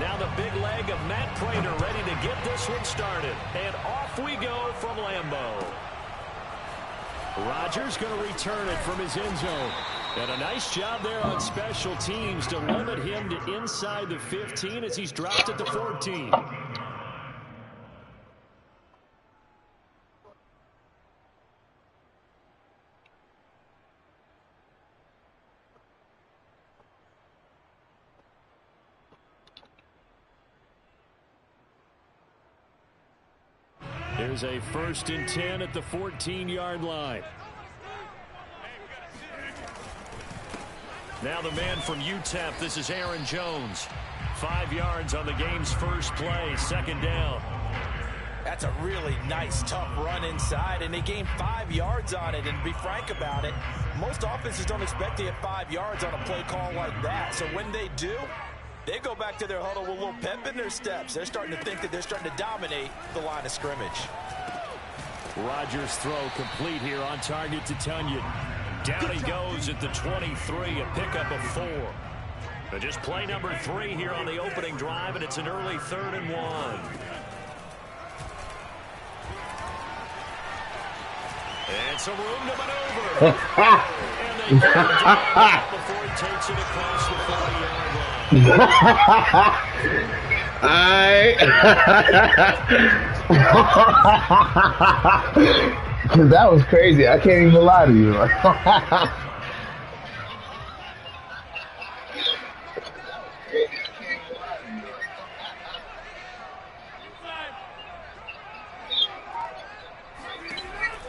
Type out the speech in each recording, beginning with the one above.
Now the big leg of Matt Prater ready to get this one started. And off we go from Lambeau. Rodgers going to return it from his end zone. And a nice job there on special teams to limit him to inside the 15 as he's dropped at the 14. Here's a 1st and 10 at the 14-yard line. Now the man from UTEP, this is Aaron Jones. 5 yards on the game's first play, 2nd down. That's a really nice, tough run inside, and they gained 5 yards on it. And to be frank about it, most offenses don't expect to get 5 yards on a play call like that. So when they do, they go back to their huddle with a little pep in their steps. They're starting to think that they're starting to dominate the line of scrimmage. Rodgers' throw complete here on target to Tunyon. Down he goes at the 23, a pickup of 4. But just play number 3 here on the opening drive, and it's an early 3rd and 1. And some room to maneuver. And they get him down before he takes it across the 40-yard line. That was crazy. I can't even lie to you.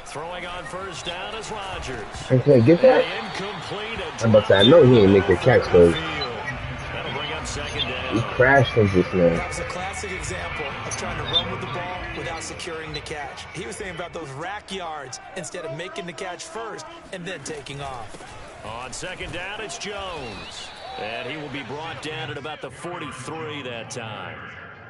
Throwing on 1st down is Rodgers. Okay, get that? I'm about to say, I know he ain't make the catch, though. That'll bring up 2nd down. He crashed into this man. That was a classic example of trying to run with the ball without securing the catch. He was thinking about those rack yards instead of making the catch first and then taking off. On 2nd down, it's Jones. And he will be brought down at about the 43 that time.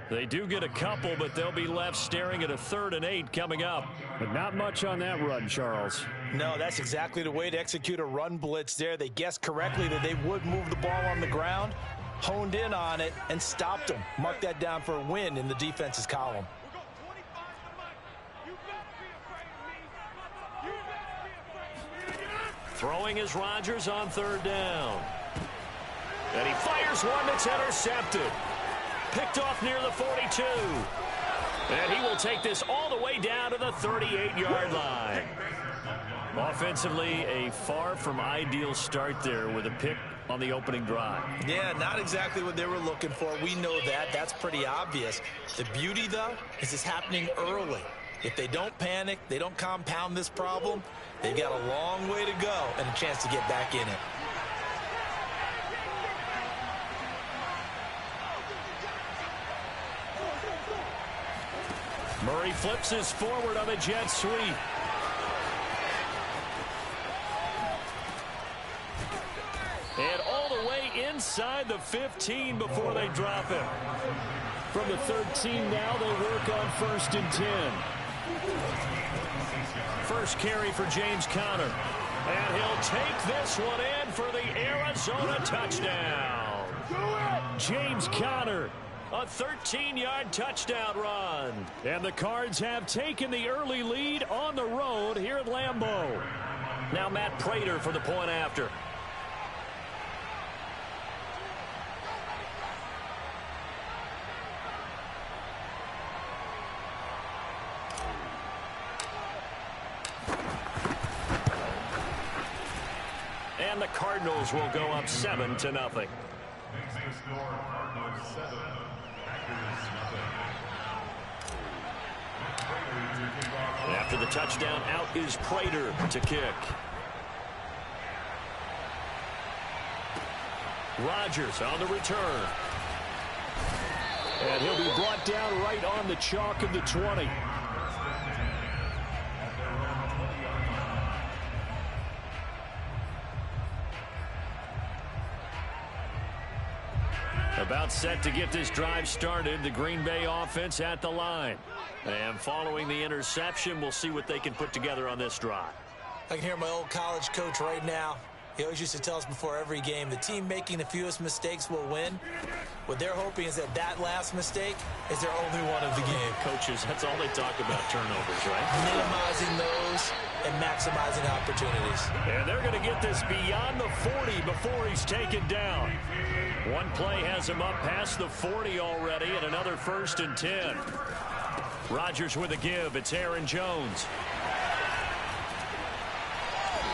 They do get a couple, but they'll be left staring at a 3rd and 8 coming up. But not much on that run, Charles. No, that's exactly the way to execute a run blitz there. They guessed correctly that they would move the ball on the ground, honed in on it, and stopped them. Mark that down for a win in the defense's column. Throwing is Rodgers on 3rd down. And he fires one that's intercepted. Picked off near the 42. And he will take this all the way down to the 38-yard line. Offensively, a far from ideal start there with a pick on the opening drive. Yeah, not exactly what they were looking for. We know that. That's pretty obvious. The beauty, though, is it's happening early. If they don't panic, they don't compound this problem, they've got a long way to go and a chance to get back in it. Murray flips his forward on the jet sweep. And all the way inside the 15 before they drop him. From the 13 now, they work on 1st and 10. First carry for James Conner. And he'll take this one in for the Arizona touchdown. James Conner. A 13-yard touchdown run. And the Cards have taken the early lead on the road here at Lambeau. Now Matt Prater for the point after. And the Cardinals will go up 7-0. After the touchdown, out is Prater to kick. Rodgers on the return. And he'll be brought down right on the chalk of the 20. About set to get this drive started, the Green Bay offense at the line. And following the interception, we'll see what they can put together on this drive. I can hear my old college coach right now. He always used to tell us before every game, the team making the fewest mistakes will win. What they're hoping is that last mistake is their only one of the game. Coaches, that's all they talk about, turnovers, right? Minimizing those and maximizing opportunities. And they're going to get this beyond the 40 before he's taken down. One play has him up past the 40 already, and another 1st and 10. Rodgers with a give. It's Aaron Jones.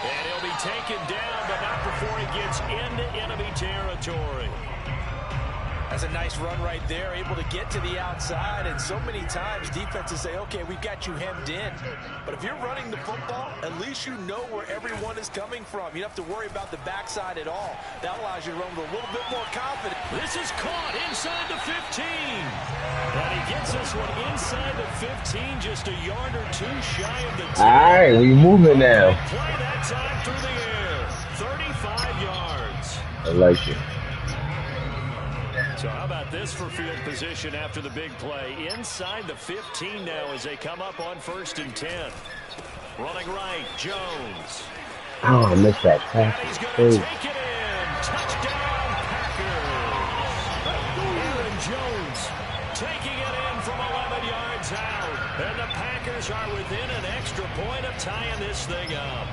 And he'll be taken down, but not before he gets into enemy territory. That's a nice run right there, able to get to the outside. And so many times defenses say, okay, we've got you hemmed in. But if you're running the football, at least you know where everyone is coming from. You don't have to worry about the backside at all. That allows you to run with a little bit more confidence. This is caught inside the 15. And he gets this one inside the 15, just a yard or two shy of the 10. All right, we moving now. Play that time through the air. 35 yards. I like it. So how about this for field position after the big play? Inside the 15 now as they come up on 1st and 10. Running right, Jones. Oh, I missed that And he's going to tackle. take it in. Touchdown, Packers. Aaron Jones taking it in from 11 yards out. And the Packers are within an extra point of tying this thing up.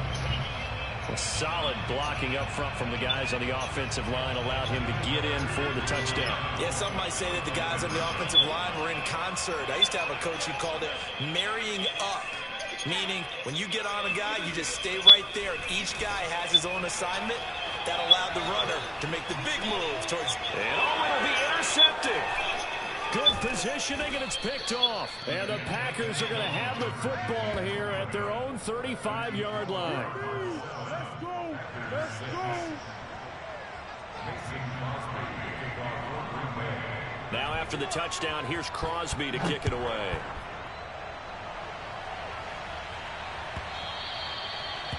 Solid blocking up front from the guys on the offensive line allowed him to get in for the touchdown. Yeah, some might say that the guys on the offensive line were in concert. I used to have a coach who called it marrying up, meaning when you get on a guy, you just stay right there, and each guy has his own assignment. That allowed the runner to make the big move towards... And it'll be intercepted. Good positioning, and it's picked off. And the Packers are going to have the football here at their own 35-yard line. Let's go. Now after the touchdown, here's Crosby to kick it away.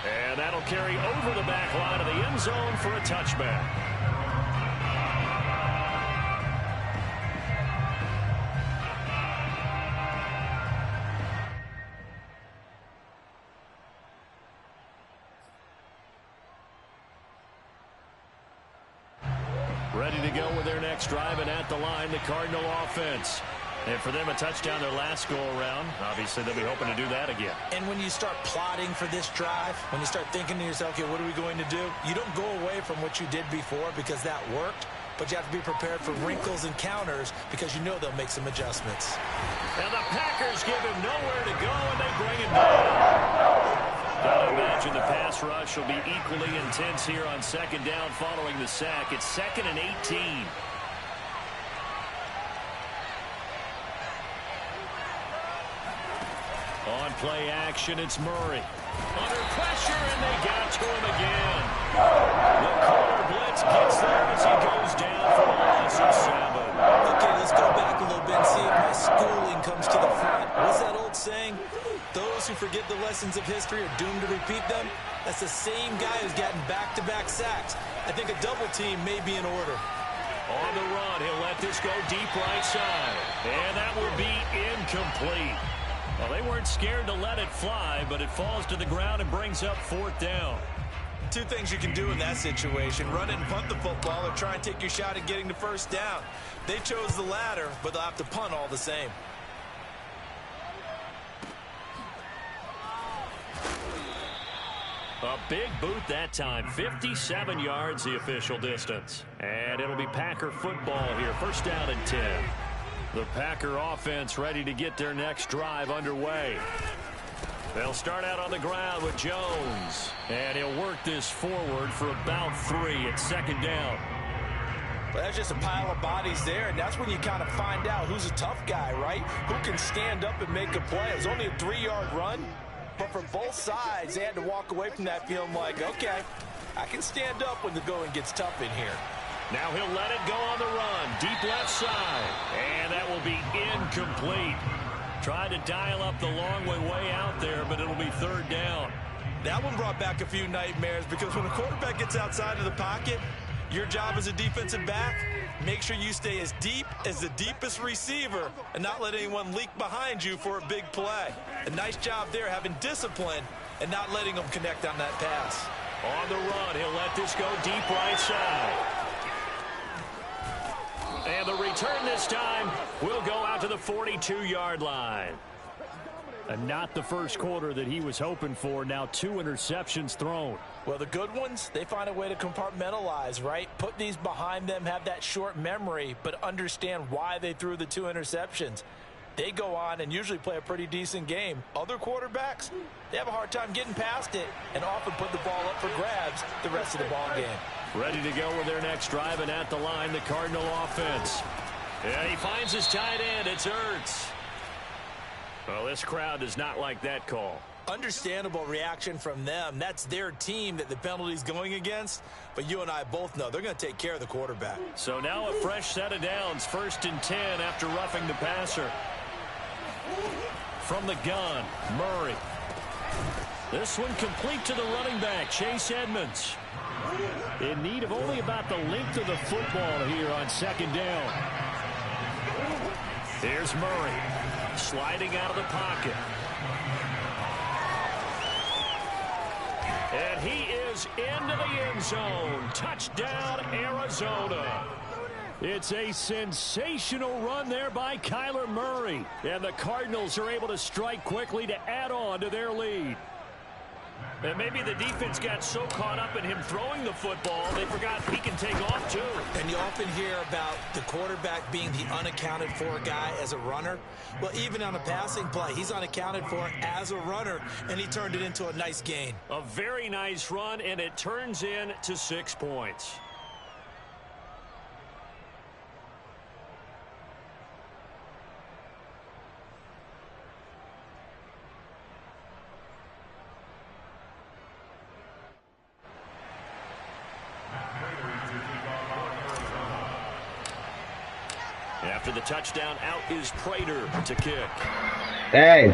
And that'll carry over the back line of the end zone for a touchback. Ready to go with their next drive, and at the line, the Cardinal offense. And for them, a touchdown their last go-around. Obviously, they'll be hoping to do that again. And when you start plotting for this drive, when you start thinking to yourself, okay, what are we going to do? You don't go away from what you did before because that worked, but you have to be prepared for wrinkles and counters because you know they'll make some adjustments. And the Packers give him nowhere to go, and they bring him down. Gotta imagine the pass rush will be equally intense here on 2nd down following the sack. It's 2nd and 18. On play action, it's Murray. Under pressure, and they got to him again. The corner blitz gets there as he goes down for a loss of 7. Okay, let's go back a little bit and see if my schooling comes to the front. What's that old saying? Those who forget the lessons of history are doomed to repeat them. That's the same guy who's gotten back-to-back sacks. I think a double team may be in order. On the run, he'll let this go deep right side. And that will be incomplete. Well, they weren't scared to let it fly, but it falls to the ground and brings up 4th down. Two things you can do in that situation: run it and punt the football, or try and take your shot at getting the 1st down. They chose the latter, but they'll have to punt all the same. A big boot that time. 57 yards the official distance. And it'll be Packer football here. 1st down and 10. The Packer offense ready to get their next drive underway. They'll start out on the ground with Jones. And he'll work this forward for about 3 at 2nd down. Well, that's just a pile of bodies there, and that's when you kind of find out who's a tough guy, right? Who can stand up and make a play. It was only a 3-yard run, but for both sides, they had to walk away from that feeling like, okay, I can stand up when the going gets tough in here. Now he'll let it go on the run. Deep left side. And that will be incomplete. Tried to dial up the long way out there, but it'll be 3rd down. That one brought back a few nightmares because when a quarterback gets outside of the pocket, your job as a defensive back, make sure you stay as deep as the deepest receiver and not let anyone leak behind you for a big play. A nice job there having discipline and not letting them connect on that pass. On the run, he'll let this go deep right side. And the return this time will go out to the 42-yard line. And not the first quarter that he was hoping for. Now 2 interceptions thrown. Well, the good ones, they find a way to compartmentalize, right? Put these behind them, have that short memory, but understand why they threw the 2 interceptions. They go on and usually play a pretty decent game. Other quarterbacks, they have a hard time getting past it and often put the ball up for grabs the rest of the ball game. Ready to go with their next drive, and at the line, the Cardinal offense. Yeah, he finds his tight end. It's Ertz. Well, this crowd does not like that call. Understandable reaction from them. That's their team that the penalty's going against. But you and I both know they're going to take care of the quarterback. So now a fresh set of downs. 1st and 10 after roughing the passer. From the gun, Murray. This one complete to the running back, Chase Edmonds. In need of only about the length of the football here on 2nd down. Here's Murray. Sliding out of the pocket. And he is into the end zone. Touchdown, Arizona. It's a sensational run there by Kyler Murray. And the Cardinals are able to strike quickly to add on to their lead. And maybe the defense got so caught up in him throwing the football, they forgot he can take off too. And you often hear about the quarterback being the unaccounted for guy as a runner. Well, even on a passing play, he's unaccounted for as a runner, and he turned it into a nice gain. A very nice run, and it turns into 6 points. After the touchdown, out is Prater to kick. Hey.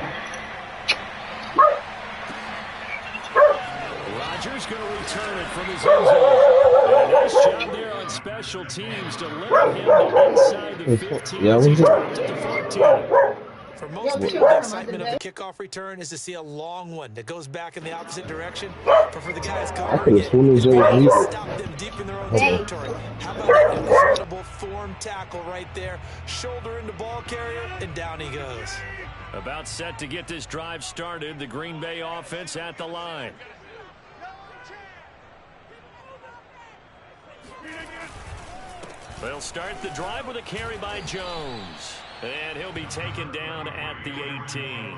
Rodgers going to return it from his end zone. And a nice job there on special teams to limit him to inside the 15. Yeah, He's dropped at the 14. For most people, the excitement of the kickoff return is to see a long one that goes back in the opposite direction. But for the guys covering it, stop them deep in their own territory. How about that incredible form tackle right there? Shoulder into ball carrier, and down he goes. About set to get this drive started. The Green Bay offense at the line. They'll start the drive with a carry by Jones. And he'll be taken down at the 18.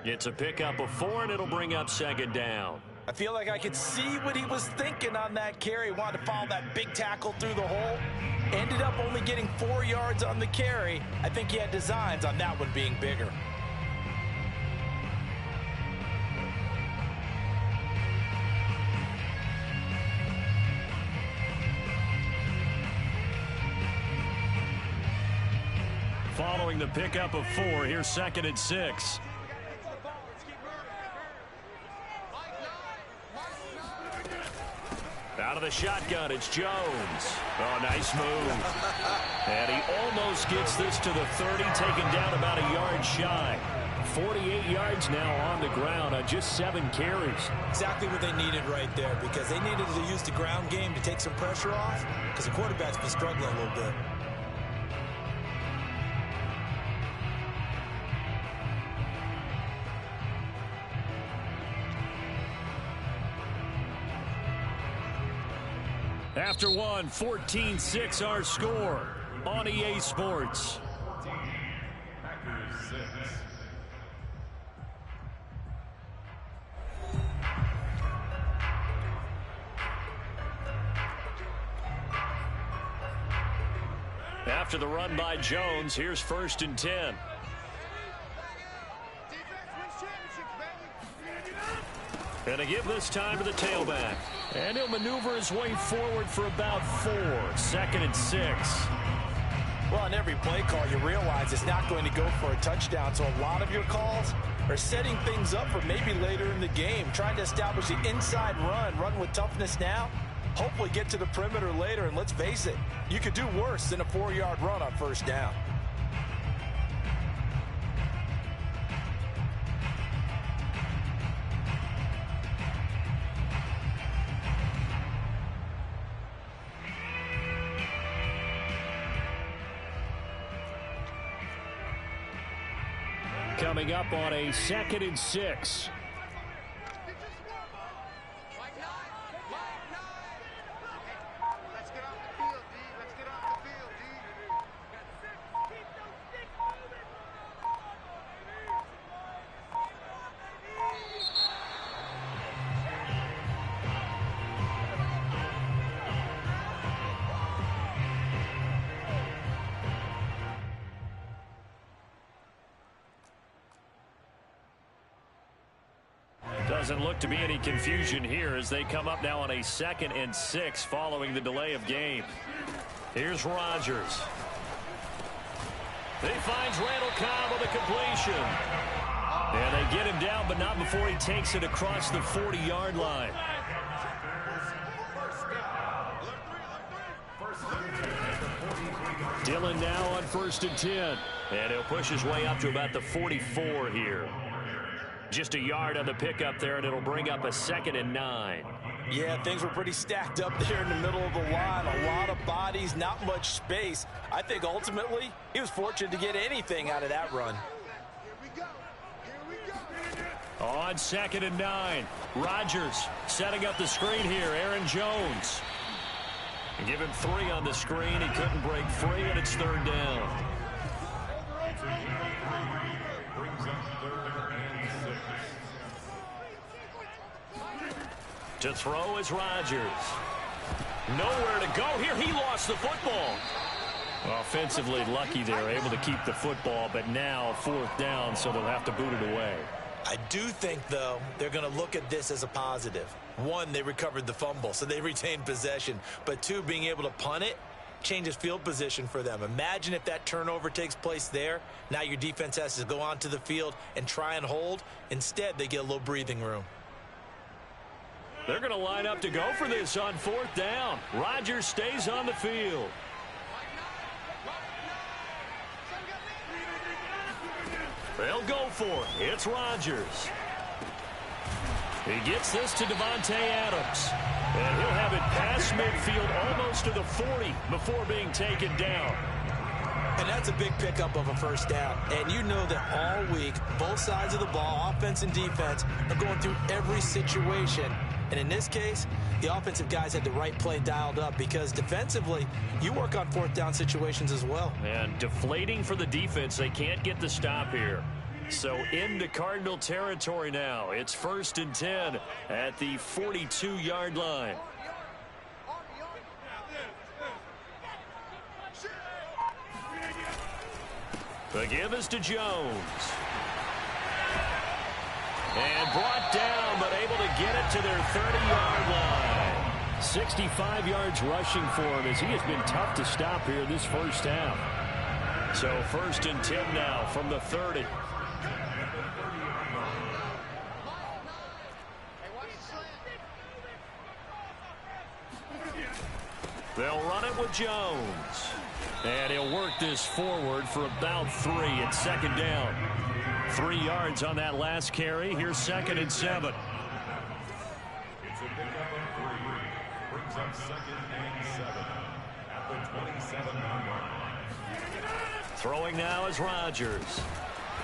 It's a pickup of 4, and it'll bring up 2nd down. I feel like I could see what he was thinking on that carry. Wanted to follow that big tackle through the hole. Ended up only getting 4 yards on the carry. I think he had designs on that one being bigger. Following the pickup of 4, here's 2nd and 6. Out of the shotgun, it's Jones. Oh, nice move. And he almost gets this to the 30, taken down about a yard shy. 48 yards now on the ground on just 7 carries. Exactly what they needed right there, because they needed to use the ground game to take some pressure off, because the quarterback's been struggling a little bit. After one, 14-6 our score on EA Sports. After the run by Jones, here's 1st and 10. And to give this time to the tailback. And he'll maneuver his way forward for about 4. 2nd and 6. Well, on every play call, you realize it's not going to go for a touchdown. So a lot of your calls are setting things up for maybe later in the game, trying to establish the inside run with toughness now, hopefully get to the perimeter later. And let's face it, you could do worse than a 4-yard run on 1st down. coming up on a 2nd and 6. Doesn't look to be any confusion here as they come up now on a 2nd and 6 following the delay of game. Here's Rodgers. He finds Randall Cobb with a completion. And they get him down, but not before he takes it across the 40-yard line. Dillon now on 1st and 10. And he'll push his way up to about the 44 here. Just a yard on the pickup there, and it'll bring up a 2nd and 9. Yeah, things were pretty stacked up there in the middle of the line. A lot of bodies, not much space. I think ultimately he was fortunate to get anything out of that run. On 2nd and 9, Rodgers setting up the screen here. Aaron Jones. Give him 3 on the screen. He couldn't break free, and it's 3rd down. To throw is Rodgers. Nowhere to go here. He lost the football. Offensively lucky they were able to keep the football, but now 4th down, so they'll have to boot it away. I do think, though, they're going to look at this as a positive. 1, they recovered the fumble, so they retained possession. But 2, being able to punt it changes field position for them. Imagine if that turnover takes place there. Now your defense has to go onto the field and try and hold. Instead, they get a little breathing room. They're going to line up to go for this on 4th down. Rodgers stays on the field. They'll go for it. It's Rodgers. He gets this to Davante Adams. And he'll have it past midfield almost to the 40 before being taken down. And that's a big pickup of a 1st down. And you know that all week, both sides of the ball, offense and defense, are going through every situation. And in this case, the offensive guys had the right play dialed up because defensively, you work on 4th down situations as well. And deflating for the defense. They can't get the stop here. So into Cardinal territory now. It's 1st and 10 at the 42-yard line. The give is to Jones. And brought down, but able to get it to their 30-yard line. 65 yards rushing for him as he has been tough to stop here this 1st half. So 1st and 10 now from the 30. They'll run it with Jones. And he'll work this forward for about 3 at 2nd down. 3 yards on that last carry. Here's 2nd and 7. It's a pickup of 3. Brings up 2nd and 7 at the 27-yard line. Throwing now is Rodgers.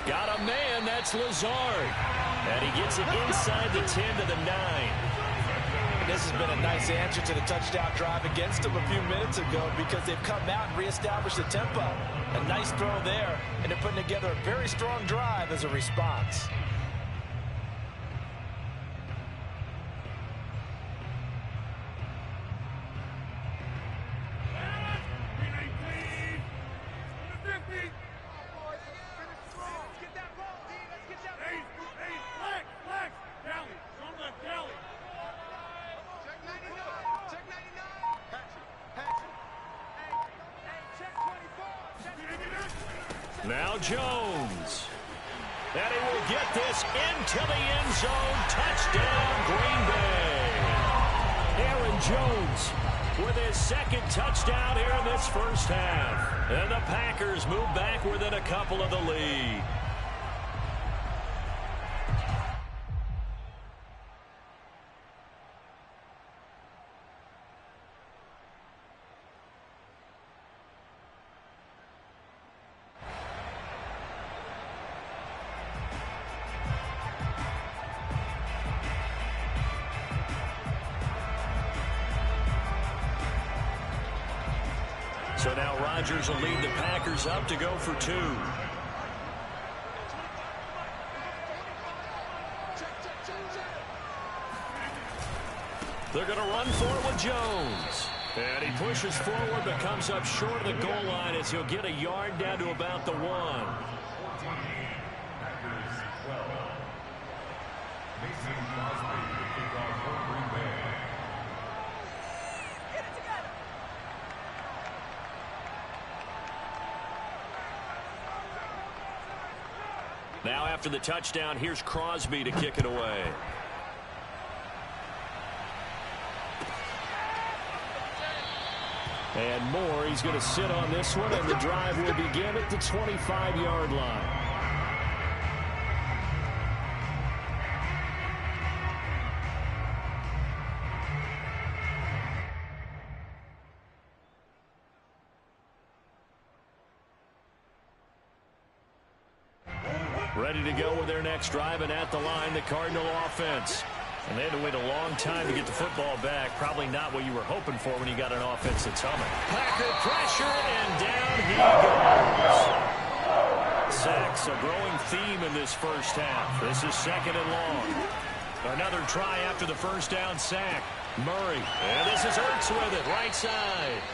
Got a man. That's Lazard. And he gets it inside the 10 to the 9. This has been a nice answer to the touchdown drive against them a few minutes ago because they've come out and reestablished the tempo. A nice throw there, and they're putting together a very strong drive as a response. Now Jones. And he will get this into the end zone. Touchdown, Green Bay. Aaron Jones with his 2nd touchdown here in this 1st half. And the Packers move back within a couple of the lead. So now Rodgers will lead the Packers up to go for 2. They're going to run for it with Jones. And he pushes forward but comes up short of the goal line as he'll get a yard down to about the 1. Now after the touchdown, here's Crosby to kick it away. And Moore, he's going to sit on this one, and the drive will begin at the 25-yard line. Ready to go with their next drive, and at the line, the Cardinal offense. And they had to wait a long time to get the football back. Probably not what you were hoping for when you got an offense that's humming. Packer pressure, and down he goes. Sacks, a growing theme in this first half. This is 2nd and long. Another try after the first down sack. Murray, and this is Ertz with it, right side.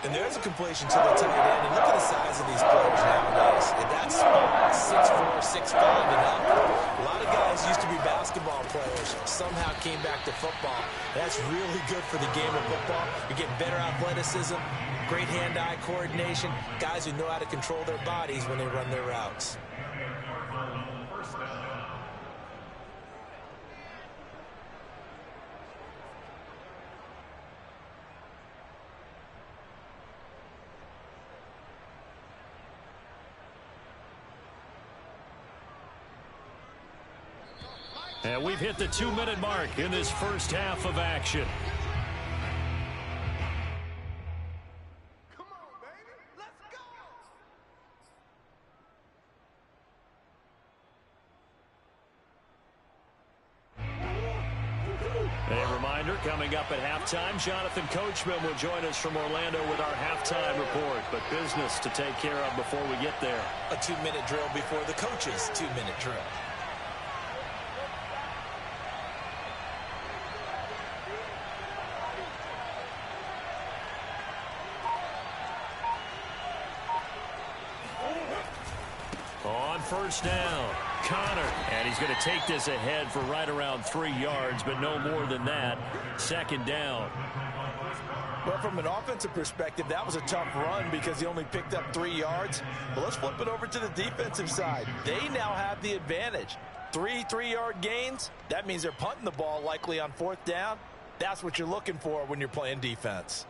And there's a completion to the tight end. And look at the size of these players nowadays. And that's 6'4", 6'5", and up. A lot of guys used to be basketball players, somehow came back to football. That's really good for the game of football. You get better athleticism, great hand-eye coordination, guys who know how to control their bodies when they run their routes. And we've hit the 2-minute mark in this first half of action. Come on, baby. Let's go. A reminder, coming up at halftime, Jonathan Coachman will join us from Orlando with our halftime report. But business to take care of before we get there. A 2-minute drill before the coach's 2-minute drill. First down, Connor, and he's going to take this ahead for right around 3 yards, but no more than that. 2nd down. Well, from an offensive perspective, that was a tough run because he only picked up 3 yards. But let's flip it over to the defensive side. They now have the advantage. 3 3-yard gains, that means they're punting the ball likely on 4th down. That's what you're looking for when you're playing defense.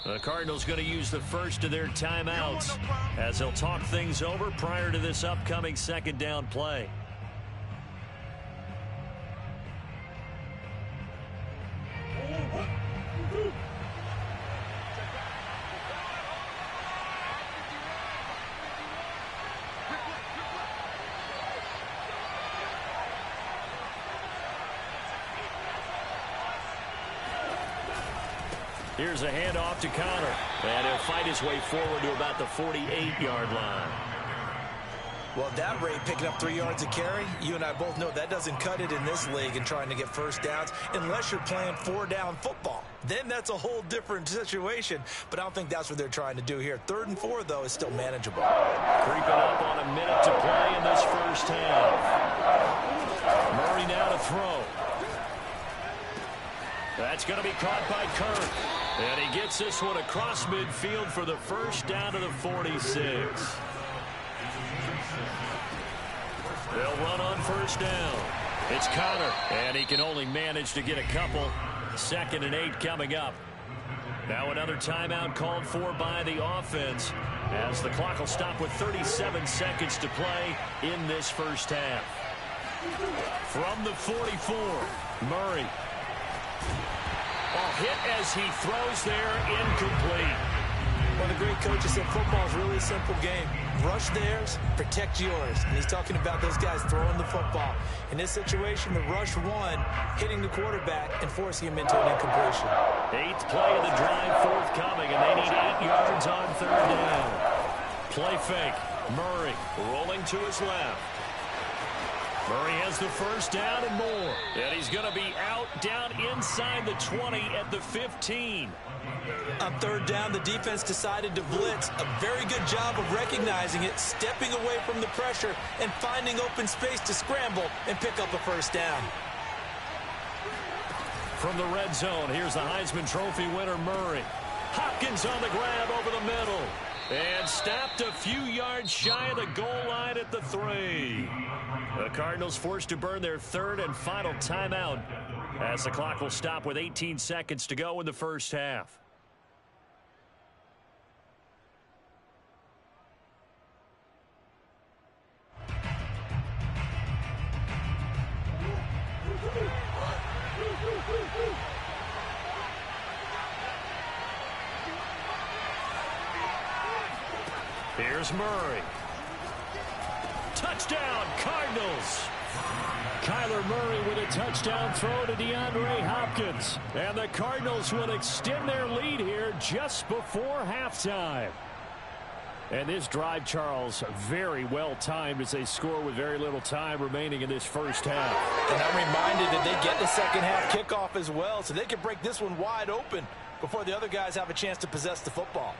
The Cardinals going to use the first of their timeouts as they'll talk things over prior to this upcoming 2nd down play. Here's a handoff to Connor, and he'll fight his way forward to about the 48-yard line. Well, at that rate, picking up 3 yards a carry, you and I both know that doesn't cut it in this league and trying to get first downs unless you're playing 4-down football. Then that's a whole different situation, but I don't think that's what they're trying to do here. 3rd and 4, though, is still manageable. Creeping up on a minute to play in this first half. Murray now to throw. That's going to be caught by Kirk. And he gets this one across midfield for the first down to the 46. They'll run on first down. It's Connor, and he can only manage to get a couple. 2nd and 8 coming up. Now another timeout called for by the offense as the clock will stop with 37 seconds to play in this first half. From the 44, Murray. Hit as he throws there, incomplete. One of the great coaches said football is really a simple game. Rush theirs, protect yours. And he's talking about those guys throwing the football. In this situation, the rush one, hitting the quarterback and forcing him into an incompletion. 8th play of the drive forthcoming, and they need 8 yards on 3rd down. Play fake. Murray rolling to his left. Murray has the first down and more. And he's going to be out down inside the 20 at the 15. On 3rd down, the defense decided to blitz. A very good job of recognizing it, stepping away from the pressure, and finding open space to scramble and pick up a first down. From the red zone, here's the Heisman Trophy winner, Murray. Hopkins on the grab over the middle. And stopped a few yards shy of the goal line at the 3. The Cardinals forced to burn their 3rd and final timeout as the clock will stop with 18 seconds to go in the first half. Here's Murray. Touchdown, Cardinals. Kyler Murray with a touchdown throw to DeAndre Hopkins. And the Cardinals will extend their lead here just before halftime. And this drive, Charles, very well timed as they score with very little time remaining in this first half. And I'm reminded that they get the second half kickoff as well, so they can break this one wide open before the other guys have a chance to possess the football.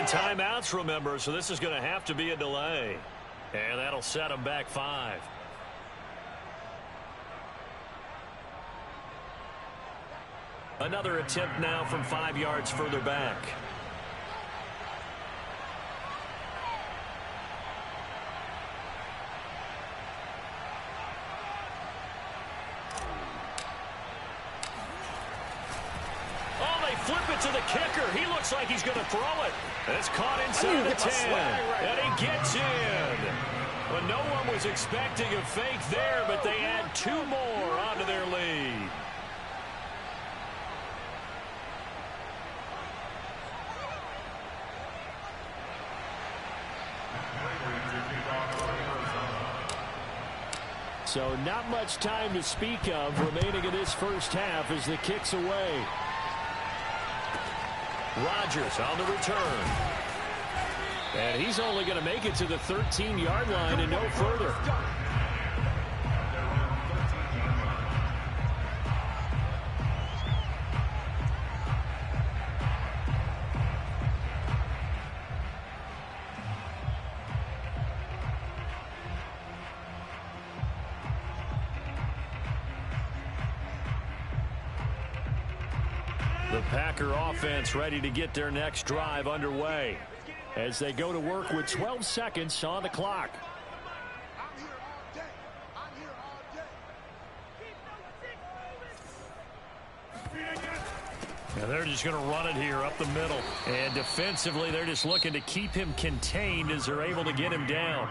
Timeouts, remember, so this is going to have to be a delay. And that'll set them back 5. Another attempt now from 5 yards further back. Flip it to the kicker. He looks like he's going to throw it. It's caught inside the 10. And he gets in. Well, no one was expecting a fake there, but they add 2 more onto their lead. So not much time to speak of remaining in this first half as the kick's away. Rodgers on the return. And he's only going to make it to the 13-yard line and no further. The Packer offense ready to get their next drive underway as they go to work with 12 seconds on the clock. And they're just going to run it here up the middle. And defensively, they're just looking to keep him contained as they're able to get him down.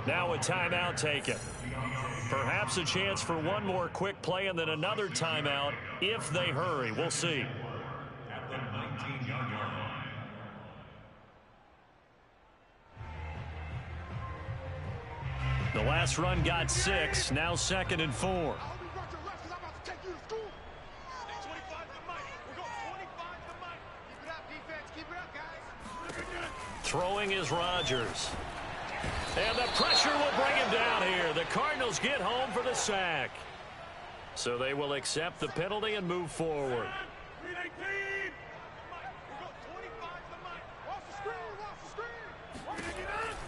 Now a timeout taken. Perhaps a chance for one more quick play and then another timeout if they hurry. We'll see. At the 19-yard line. The last run got 6. Now 2nd and 4. Throwing is Rodgers. And the pressure will bring him down here. The Cardinals get home for the sack. So they will accept the penalty and move forward.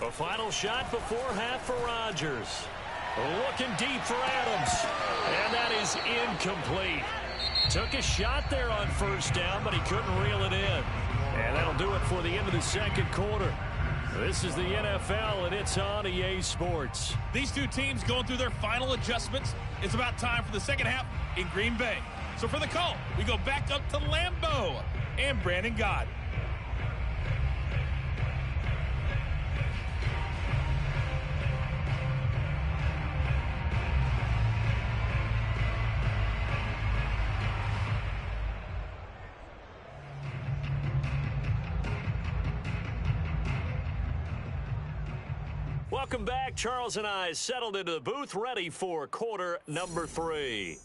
A final shot before half for Rodgers. Looking deep for Adams. And that is incomplete. Took a shot there on first down, but he couldn't reel it in. And that'll do it for the end of the second quarter. This is the NFL, and it's on EA Sports. These two teams going through their final adjustments. It's about time for the second half in Green Bay. So for the call, we go back up to Lambeau and Brandon Gott. Welcome back. Charles and I settled into the booth, ready for quarter number 3.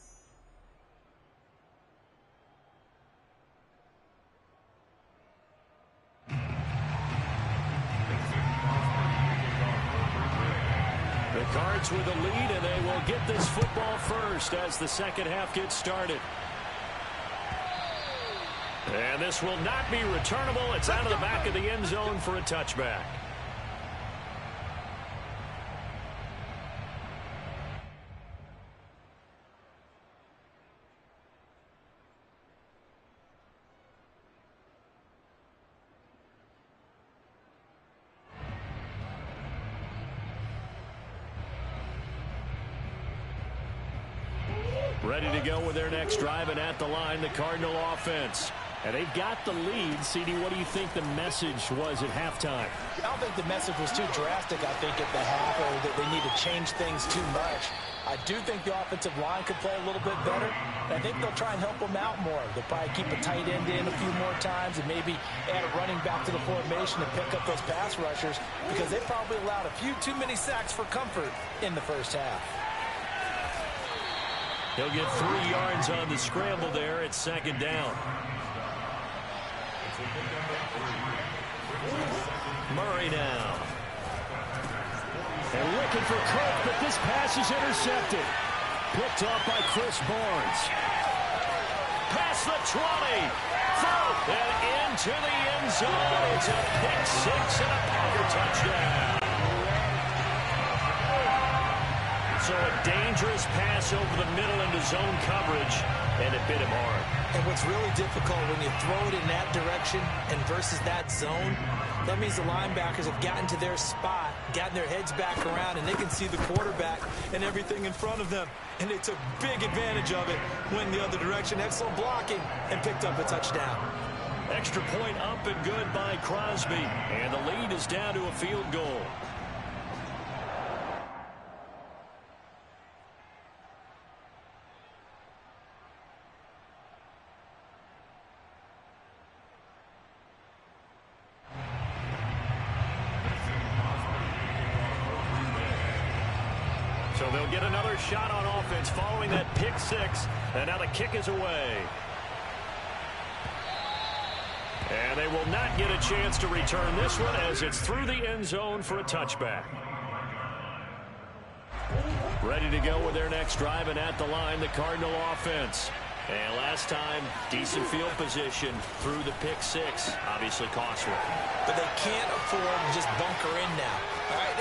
The Cards with the lead, and they will get this football first as the second half gets started. And this will not be returnable. It's out of the back of the end zone for a touchback. Ready to go with their next drive, and at the line, the Cardinal offense. And they've got the lead. CD, what do you think the message was at halftime? I don't think the message was too drastic, I think, at the half, or that they need to change things too much. I do think the offensive line could play a little bit better. And I think they'll try and help them out more. They'll probably keep a tight end in a few more times and maybe add a running back to the formation and pick up those pass rushers, because they probably allowed a few too many sacks for comfort in the first half. He'll get 3 yards on the scramble there at second down. Murray now. And looking for Cook, but this pass is intercepted. Picked off by Chris Barnes. Past the 20. And into the end zone. It's a pick 6 and a Packer touchdown. So a dangerous pass over the middle into zone coverage, and it bit him hard. And what's really difficult when you throw it in that direction and versus that zone, that means the linebackers have gotten to their spot, gotten their heads back around, and they can see the quarterback and everything in front of them. And they took big advantage of it, went the other direction, excellent blocking, and picked up a touchdown. Extra point up and good by Crosby, and the lead is down to a field goal. So they'll get another shot on offense following that pick 6. And now the kick is away. And they will not get a chance to return this one as it's through the end zone for a touchback. Ready to go with their next drive, and at the line, the Cardinal offense. And last time, decent field position through the pick 6. Obviously costly. But they can't afford to just bunker in now. All right,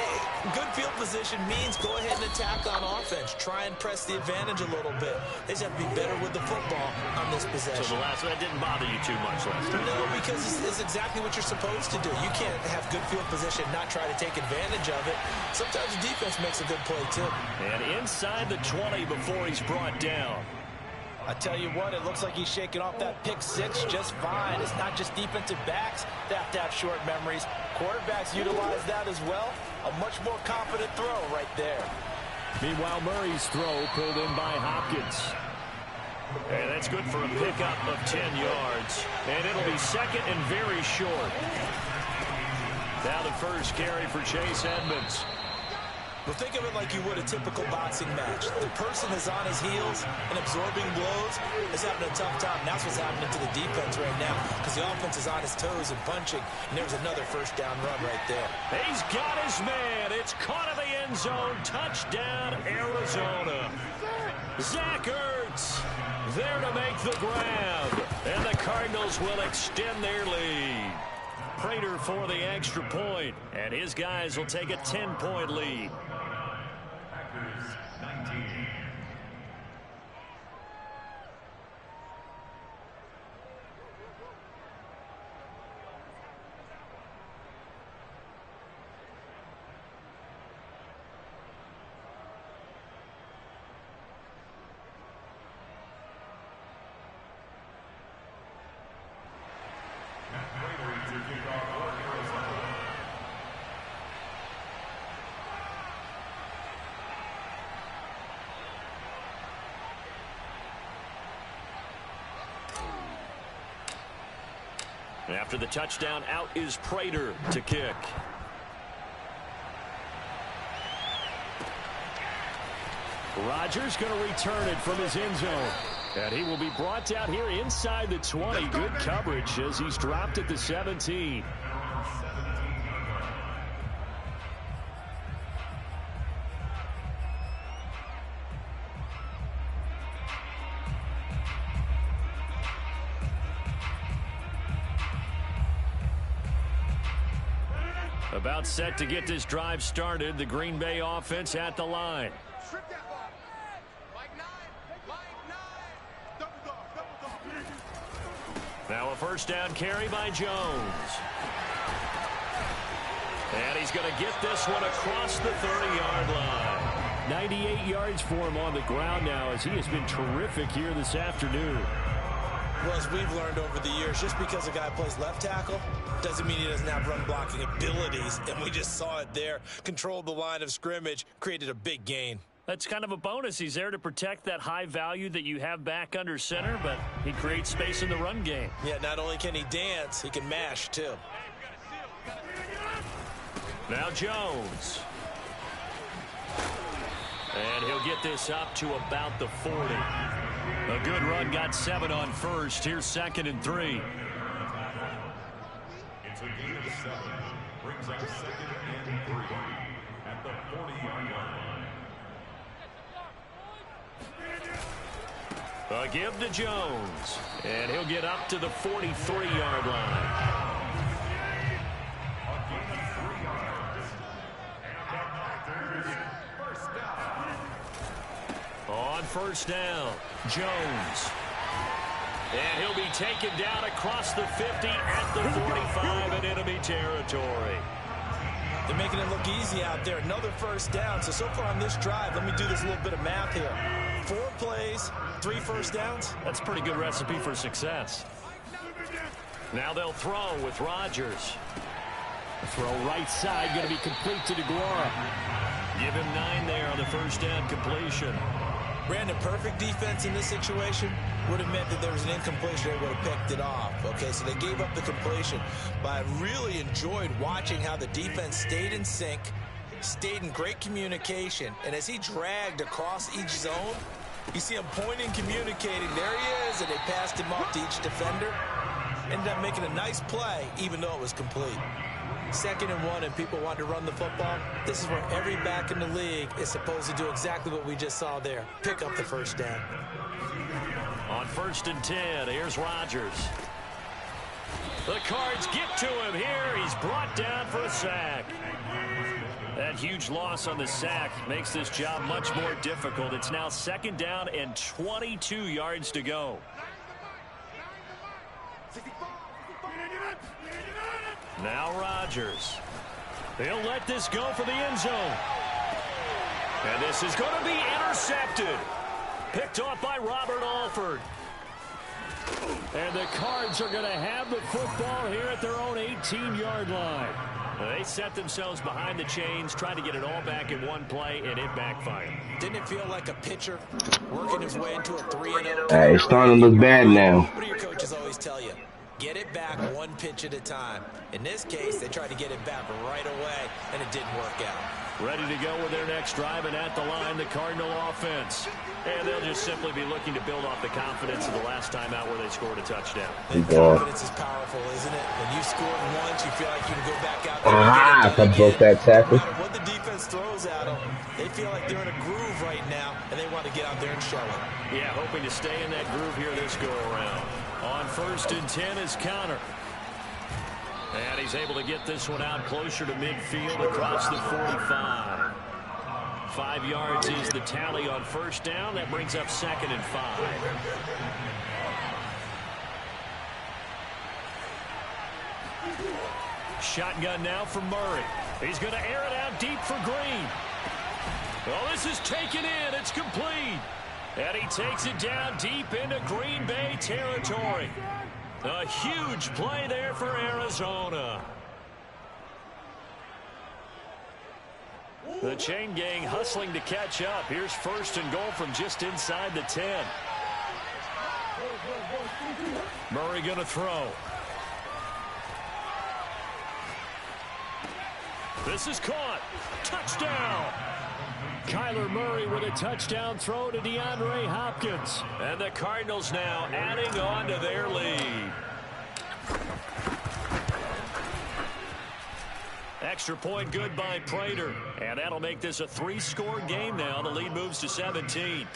good field position means go ahead and attack on offense. Try and press the advantage a little bit. They just have to be better with the football on this possession. So the last one, that didn't bother you too much last time? No, because it's exactly what you're supposed to do. You can't have good field position, not try to take advantage of it. Sometimes the defense makes a good play, too. And inside the 20 before he's brought down. I tell you what, it looks like he's shaking off that pick 6 just fine. It's not just defensive backs that have to have short memories. Quarterbacks utilize that as well. A much more confident throw right there. Meanwhile, Murray's throw pulled in by Hopkins. And that's good for a pickup of 10 yards. And it'll be second and very short. Now the first carry for Chase Edmonds. Well, think of it like you would a typical boxing match. The person is on his heels and absorbing blows is having a tough time. That's what's happening to the defense right now, because the offense is on his toes and punching. And there's another first down run right there. He's got his man. It's caught in the end zone. Touchdown, Arizona. Zach Ertz there to make the grab. And the Cardinals will extend their lead. Prater for the extra point, and his guys will take a 10-point lead. Packers 19. After the touchdown, out is Prater to kick. Rodgers going to return it from his end zone. And he will be brought down here inside the 20. Good coverage as he's dropped at the 17. About set to get this drive started. The Green Bay offense at the line. Now a first down carry by Jones. And he's going to get this one across the 30-yard line. 98 yards for him on the ground now as he has been terrific here this afternoon. Well, as we've learned over the years, just because a guy plays left tackle doesn't mean he doesn't have run blocking abilities. And we just saw it there. Controlled the line of scrimmage, created a big gain. That's kind of a bonus. He's there to protect that high value that you have back under center, but he creates space in the run game. Yeah, not only can he dance, he can mash too. Now Jones. And he'll get this up to about the 40. A good run, got 7 on first. Here's 2nd and 3. It's a gain of 7. Brings up 2nd and 3 at the 40-yard line. A give to Jones. And he'll get up to the 43-yard line. On first down, Jones. And he'll be taken down across the 50 at the 45 in enemy territory. They're making it look easy out there. Another first down. So far on this drive, let me do this little bit of math here. 4 plays, 3 first downs. That's a pretty good recipe for success. Now they'll throw with Rodgers. The throw right side going to be complete to DeGuara. Give him 9 there on the first down completion. Brandon, perfect defense in this situation would have meant that there was an incompletion. They would have picked it off. Okay, so they gave up the completion. But I really enjoyed watching how the defense stayed in sync, stayed in great communication. And as he dragged across each zone, you see him pointing, communicating. There he is, and they passed him off to each defender. Ended up making a nice play, even though it was complete. 2nd and 1, and people want to run the football. This is where every back in the league is supposed to do exactly what we just saw there. Pick up the first down. On 1st and 10, here's Rodgers. The Cards get to him here. He's brought down for a sack. That huge loss on the sack makes this job much more difficult. It's now 2nd down and 22 yards to go. Now Rodgers. He'll let this go for the end zone. And this is going to be intercepted. Picked off by Robert Alford. And the Cards are going to have the football here at their own 18-yard line. They set themselves behind the chains, tried to get it all back in one play, and it backfired. Didn't it feel like a pitcher working his way into a 3-0? It's starting to look bad now. What do your coaches always tell you? Get it back 1 pitch at a time. In this case, they tried to get it back right away, and it didn't work out. Ready to go with their next drive, and at the line, the Cardinal offense. And they'll just simply be looking to build off the confidence of the last time out where they scored a touchdown. And confidence is powerful, isn't it? When you score once, you feel like you can go back out there and broke that tackle. No matter what the defense throws at them, they feel like they're in a groove right now, and they want to get out there and show it. Yeah, hoping to stay in that groove here this go-around. On 1st and 10 is Connor. And he's able to get this one out closer to midfield across the 45. 5 yards is the tally on first down. That brings up 2nd and 5. Shotgun now for Murray. He's going to air it out deep for Green. Well, this is taken in. It's complete. And he takes it down deep into Green Bay territory. A huge play there for Arizona. The chain gang hustling to catch up. Here's first and goal from just inside the 10. Murray going to throw. This is caught. Touchdown. Kyler Murray with a touchdown throw to DeAndre Hopkins. And the Cardinals now adding on to their lead. Extra point good by Prater. And that'll make this a 3-score game now. The lead moves to 17.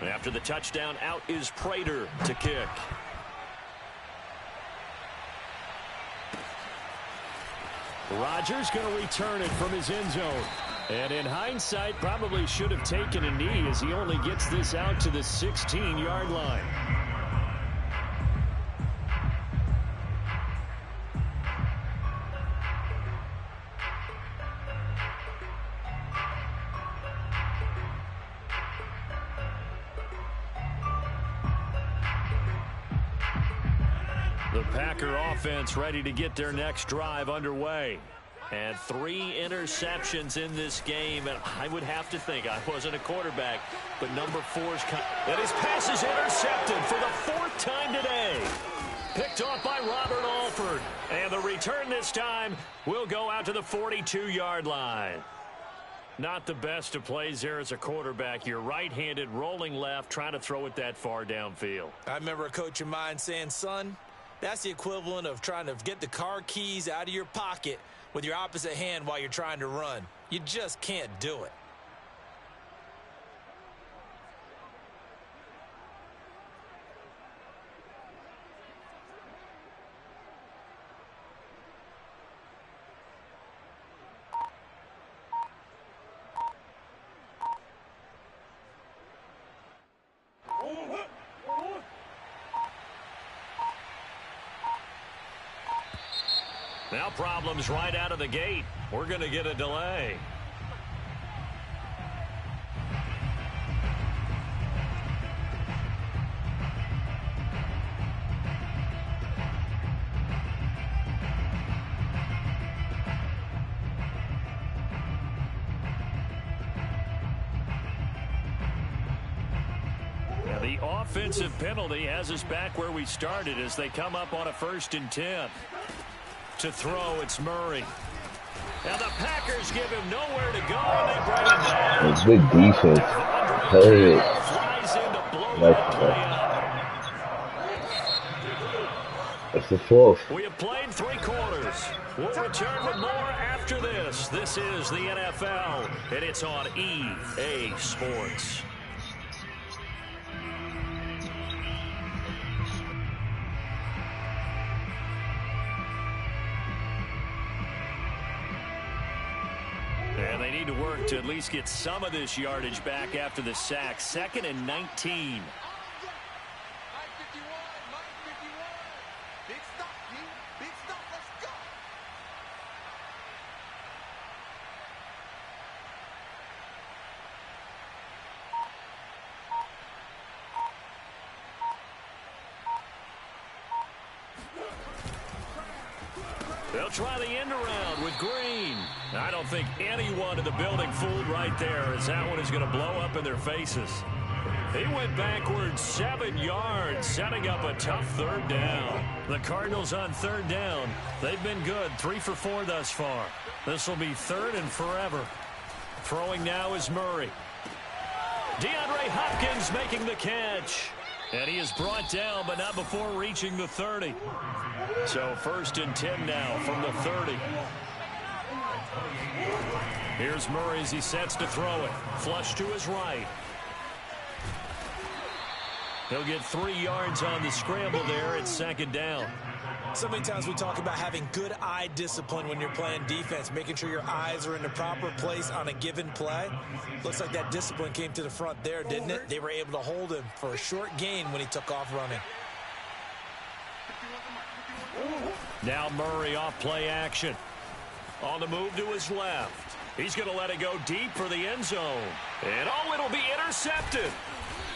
After the touchdown, out is Prater to kick. Rodgers going to return it from his end zone. And in hindsight, probably should have taken a knee as he only gets this out to the 16-yard line. The Packer offense ready to get their next drive underway. And 3 interceptions in this game. And I would have to think, I wasn't a quarterback, but number 4's and his pass is intercepted for the 4th time today. Picked off by Robert Alford. And the return this time will go out to the 42-yard line. Not the best of plays there as a quarterback. You're right-handed, rolling left, trying to throw it that far downfield. I remember a coach of mine saying, son, that's the equivalent of trying to get the car keys out of your pocket with your opposite hand while you're trying to run. You just can't do it. Now problems right out of the gate. We're going to get a delay. Now the offensive penalty has us back where we started as they come up on a 1st and 10. To throw, it's Murray. Now the Packers give him nowhere to go, and they bring him down. It's good defense. Hey. Flies in to blow that play up. That's the 4th. We have played 3 quarters. We'll return with more after this. This is the NFL, and it's on EA Sports. And they need to work to at least get some of this yardage back after the sack. 2nd and 19. Big stop, team. Big stop. Let's go. They'll try the end around with Green. I don't think anyone in the building fooled right there, as that one is going to blow up in their faces. He went backwards 7 yards, setting up a tough 3rd down. The Cardinals on 3rd down. They've been good, 3 for 4 thus far. This will be 3rd and forever. Throwing now is Murray. DeAndre Hopkins making the catch. And he is brought down, but not before reaching the 30. So 1st and 10 now from the 30. Here's Murray as he sets to throw it. Flush to his right. He'll get 3 yards on the scramble there. It's 2nd down. So many times we talk about having good eye discipline when you're playing defense, making sure your eyes are in the proper place on a given play. Looks like that discipline came to the front there, didn't it? They were able to hold him for a short gain when he took off running. Now Murray off play action. On the move to his left. He's going to let it go deep for the end zone. And it'll be intercepted.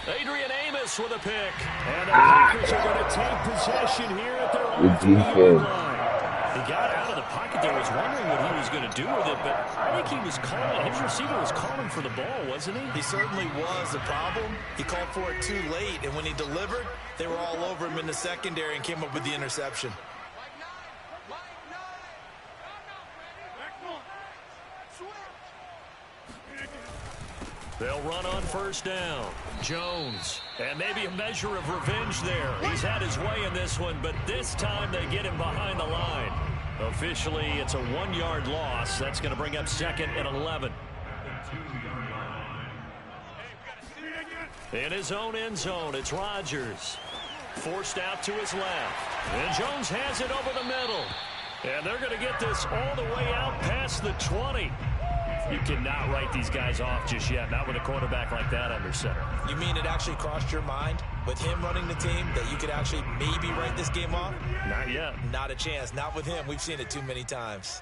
Adrian Amos with a pick. And the Packers are going to take possession here at their own 3-yard line. He got out of the pocket there, was wondering what he was going to do with it, but I think he was calling, his receiver was calling for the ball, wasn't he? He certainly was. The problem, he called for it too late, and when he delivered, they were all over him in the secondary and came up with the interception. They'll run on first down. Jones. And maybe a measure of revenge there. He's had his way in this one, but this time they get him behind the line. Officially, it's a 1-yard loss. That's going to bring up 2nd and 11. In his own end zone, it's Rodgers. Forced out to his left. And Jones has it over the middle. And they're going to get this all the way out past the 20. You cannot write these guys off just yet, not with a quarterback like that under center. You mean it actually crossed your mind with him running the team that you could actually maybe write this game off? Not yet. Not a chance. Not with him. We've seen it too many times.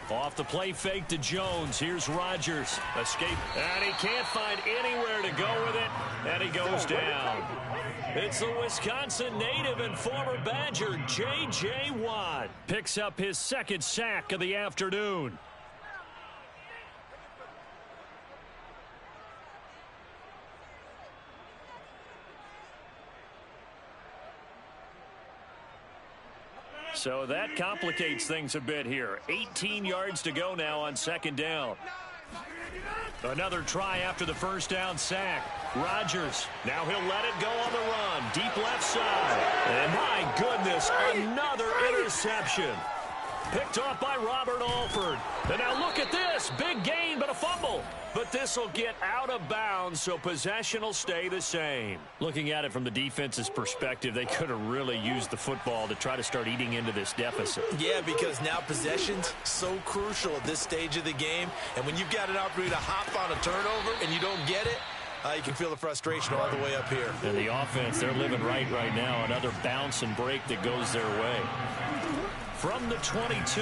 Off the play fake to Jones. Here's Rodgers. Escape. And he can't find anywhere to go with it. And he goes down. It's the Wisconsin native and former Badger, J.J. Watt. Picks up his 2nd sack of the afternoon. So that complicates things a bit here. 18 yards to go now on 2nd down. Another try after the first down sack. Rodgers. Now he'll let it go on the run. Deep left side. And my goodness, another interception. Picked off by Robert Alford. And now look at this. Big gain, but a fumble. But this will get out of bounds, so possession will stay the same. Looking at it from the defense's perspective, they could have really used the football to try to start eating into this deficit. Yeah, because now possession's so crucial at this stage of the game. And when you've got an opportunity to hop on a turnover and you don't get it, you can feel the frustration all the way up here. And the offense, they're living right now. Another bounce and break that goes their way. From the 22,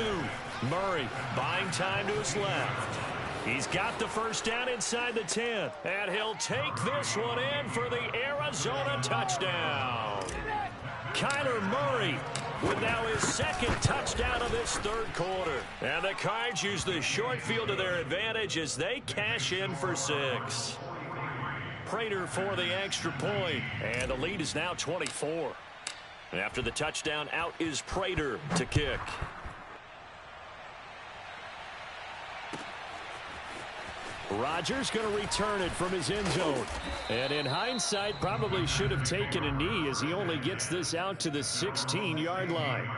Murray buying time to his left. He's got the first down inside the 10. And he'll take this one in for the Arizona touchdown. Kyler Murray with now his 2nd touchdown of this 3rd quarter. And the Cards use the short field to their advantage as they cash in for 6. Prater for the extra point. And the lead is now 24. After the touchdown, out is Prater to kick. Rodgers going to return it from his end zone. And in hindsight, probably should have taken a knee as he only gets this out to the 16-yard line.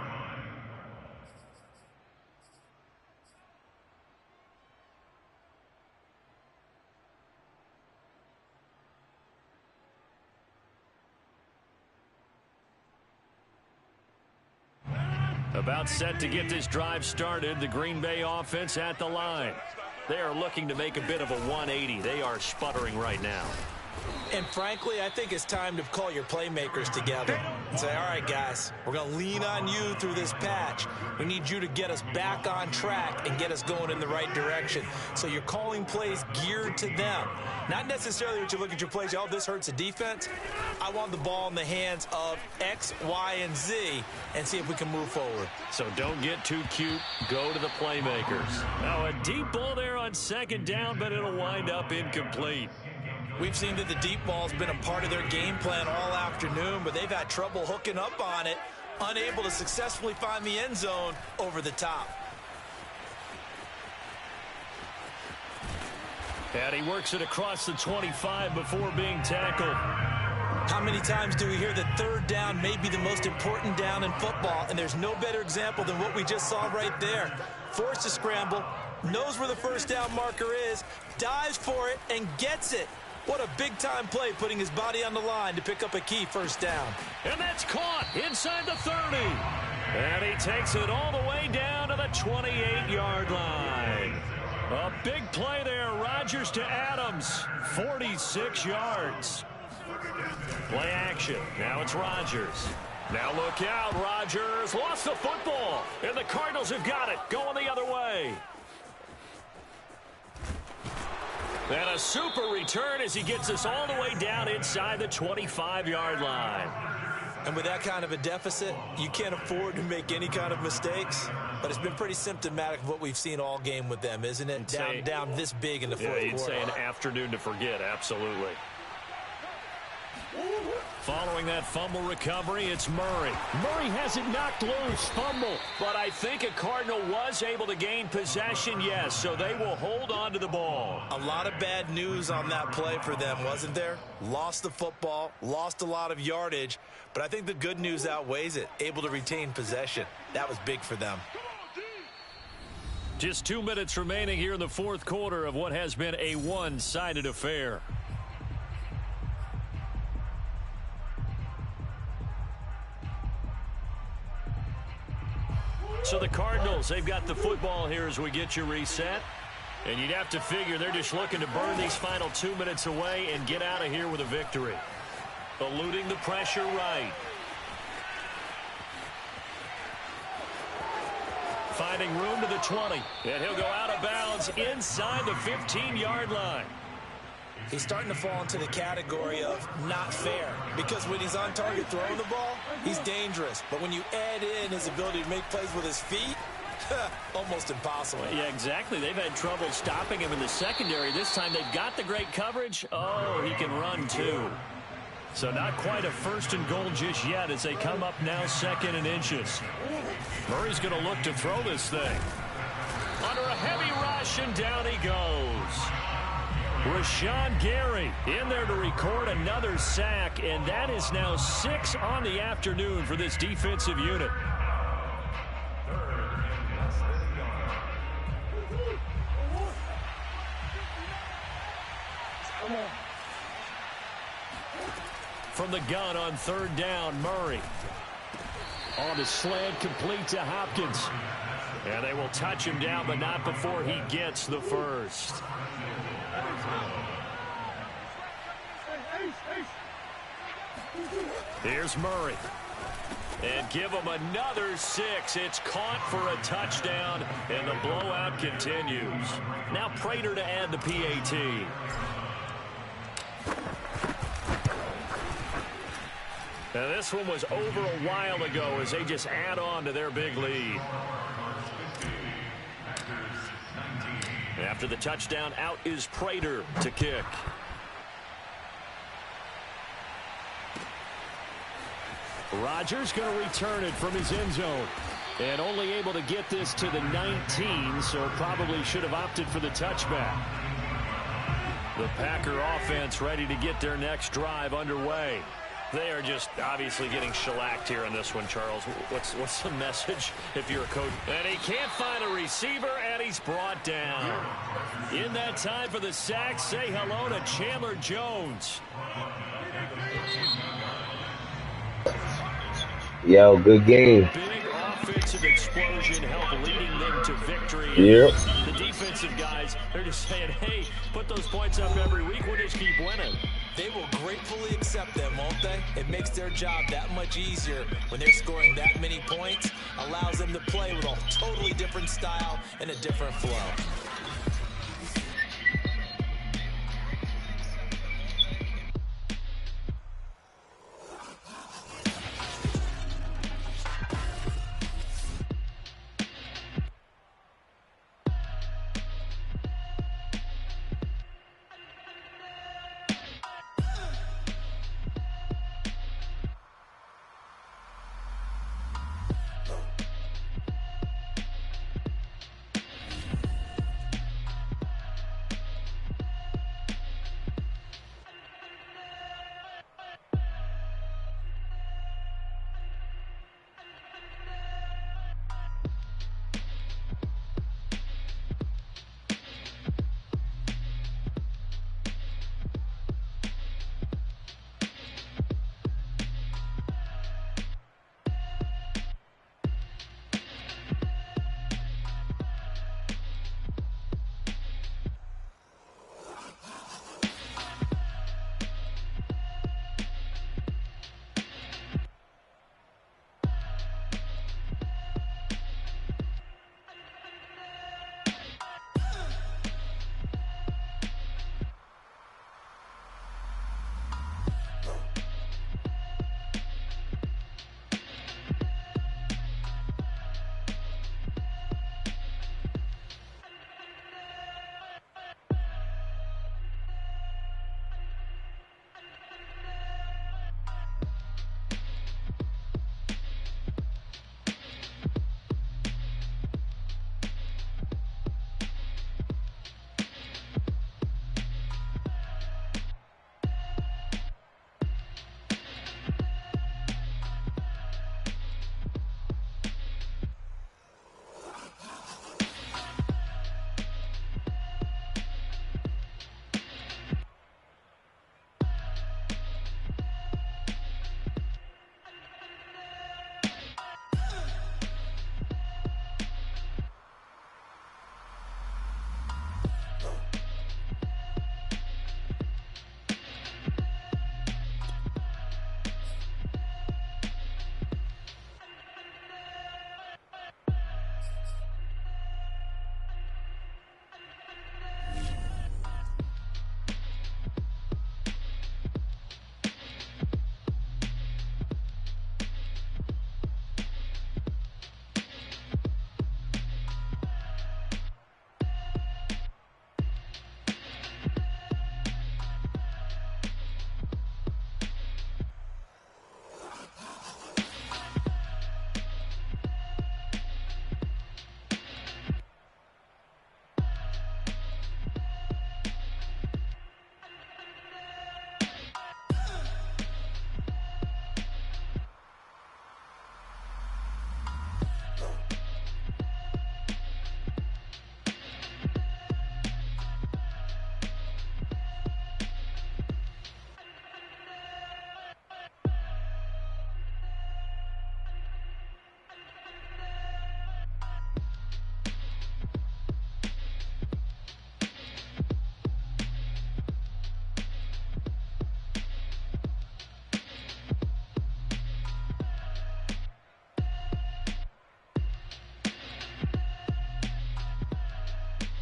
About set to get this drive started. The Green Bay offense at the line. They are looking to make a bit of a 180. They are sputtering right now. And frankly, I think it's time to call your playmakers together and say, all right, guys, we're going to lean on you through this patch. We need you to get us back on track and get us going in the right direction. So you're calling plays geared to them. Not necessarily what you look at your plays, oh, this hurts the defense. I want the ball in the hands of X, Y, and Z and see if we can move forward. So don't get too cute. Go to the playmakers. Now a deep ball there on 2nd down, but it'll wind up incomplete. We've seen that the deep ball's been a part of their game plan all afternoon, but they've had trouble hooking up on it, unable to successfully find the end zone over the top. And he works it across the 25 before being tackled. How many times do we hear that 3rd down may be the most important down in football, and there's no better example than what we just saw right there. Forced to scramble, knows where the first down marker is, dives for it, and gets it. What a big-time play, putting his body on the line to pick up a key first down. And that's caught inside the 30. And he takes it all the way down to the 28-yard line. A big play there. Rodgers to Adams. 46 yards. Play action. Now it's Rodgers. Now look out. Rodgers lost the football. And the Cardinals have got it. Going the other way. And a super return as he gets us all the way down inside the 25-yard line. And with that kind of a deficit, you can't afford to make any kind of mistakes. But it's been pretty symptomatic of what we've seen all game with them, isn't it? Down this big in the fourth quarter. You'd say an afternoon to forget, absolutely. Following that fumble recovery, it's Murray. Murray has it knocked loose, fumble. But I think a Cardinal was able to gain possession, yes, so they will hold on to the ball. A lot of bad news on that play for them, wasn't there? Lost the football, lost a lot of yardage, but I think the good news outweighs it. Able to retain possession. That was big for them. Just 2 minutes remaining here in the fourth quarter of what has been a one-sided affair. So the Cardinals, they've got the football here as we get you reset. And you'd have to figure they're just looking to burn these final 2 minutes away and get out of here with a victory. Eluding the pressure right. Finding room to the 20. And he'll go out of bounds inside the 15-yard line. He's starting to fall into the category of not fair, because when he's on target throwing the ball, he's dangerous. But when you add in his ability to make plays with his feet, almost impossible. Yeah, exactly. They've had trouble stopping him in the secondary. This time they've got the great coverage. Oh, he can run too. So not quite a first and goal just yet as they come up now 2nd and inches. Murray's going to look to throw this thing. Under a heavy rush, and down he goes. Rashawn Gary in there to record another sack, and that is now 6 on the afternoon for this defensive unit. From the gun on 3rd down, Murray. On the slant, complete to Hopkins. And they will touch him down, but not before he gets the first. Here's Murray. And give him another 6. It's caught for a touchdown, and the blowout continues. Now Prater to add the PAT. Now this one was over a while ago as they just add on to their big lead. After the touchdown, out is Prater to kick. Rodgers going to return it from his end zone. And only able to get this to the 19, so probably should have opted for the touchback. The Packer offense ready to get their next drive underway. They are just obviously getting shellacked here in this one, Charles. What's the message if you're a coach? And he can't find a receiver, and he's brought down. In that time for the sack, say hello to Chandler Jones. Yo, good game. Big offensive explosion helped leading them to victory. Yep. The defensive guys, they're just saying, hey, put those points up every week. We'll just keep winning. They will gratefully accept them, won't they? It makes their job that much easier when they're scoring that many points. Allows them to play with a totally different style and a different flow.